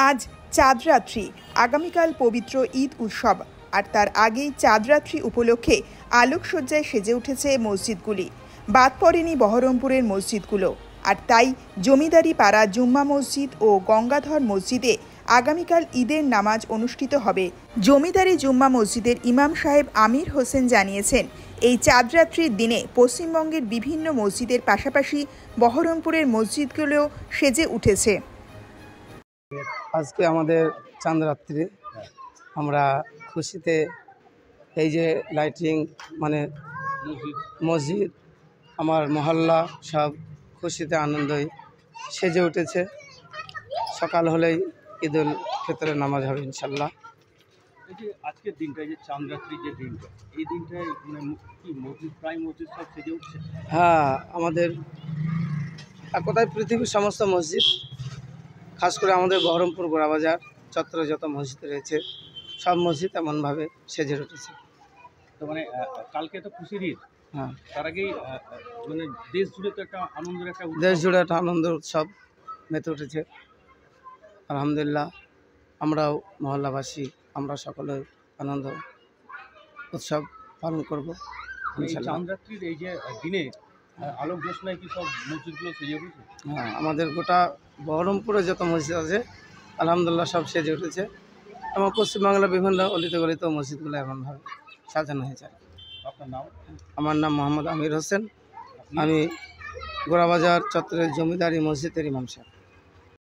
আজ চাঁদরাত্রি, আগামীকাল পবিত্র ঈদ উৎসব, আর তার আগেই চাঁদরাত্রি উপলক্ষে আলোকসজ্জায় সেজে উঠেছে মসজিদগুলি। বাদ পড়েনি বহরমপুরের মসজিদগুলো। আর তাই জমিদারি পাড়া জুম্মা মসজিদ ও গঙ্গাধর মসজিদে আগামীকাল ঈদের নামাজ অনুষ্ঠিত হবে। জমিদারি জুম্মা মসজিদের ইমাম সাহেব আমির হোসেন জানিয়েছেন, এই চাঁদরাত্রির দিনে পশ্চিমবঙ্গের বিভিন্ন মসজিদের পাশাপাশি বহরমপুরের মসজিদগুলো সেজে উঠেছে। আজকে আমাদের চাঁদরাত্রি, আমরা খুশিতে এই যে লাইটিং মানে মসজিদ আমার মহল্লা সব খুশিতে আনন্দই সেজে উঠেছে। সকাল হলেই ঈদুল ফিতরের নামাজ হবে ইনশাল্লাহ। এই যে আজকের দিনটা, এই যে চাঁদরাত্রির যে দিনটা, এই দিনটায় মানে কি মসজিদ, প্রায় মসজিদ সব সেজে উঠছে। হ্যাঁ, আমাদের এক কথায় পৃথিবীর সমস্ত মসজিদ, খাস করে আমাদের বহরমপুর গোড়াবাজার চত্বরে যত মসজিদ রয়েছে সব মসজিদ এমনভাবে সেজে উঠেছে। তো মানে কালকে তো খুশির ঈদ, হ্যাঁ, তার আগেই মানে দেশ জুড়ে তো একটা আনন্দের একটা দেশ জুড়ে একটা আনন্দ উৎসব মেতে উঠেছে। আলহামদুলিল্লাহ, আমরাও মহল্লাবাসী আমরা সকলে আনন্দ উৎসব পালন করবো ইনশাল্লাহ। চাঁদরাত্রির এই যে দিনে আলোক জ্যোৎস্নায় কি সব মসজিদগুলো সেজে উঠেছে? হ্যাঁ, আমাদের গোটা বহরমপুরে যত মসজিদ আছে আলহামদুলিল্লাহ সব সেজে উঠেছে এবং পশ্চিমবাংলার বিভিন্ন অলিতে গলিতে মসজিদগুলো এমনভাবে সাজানো হয়েছে। আপনার নাম? আমার নাম মোহাম্মদ আমির হোসেন, আমি গোড়াবাজার চত্বরের জমিদারি মসজিদের ইমাম সাহেব।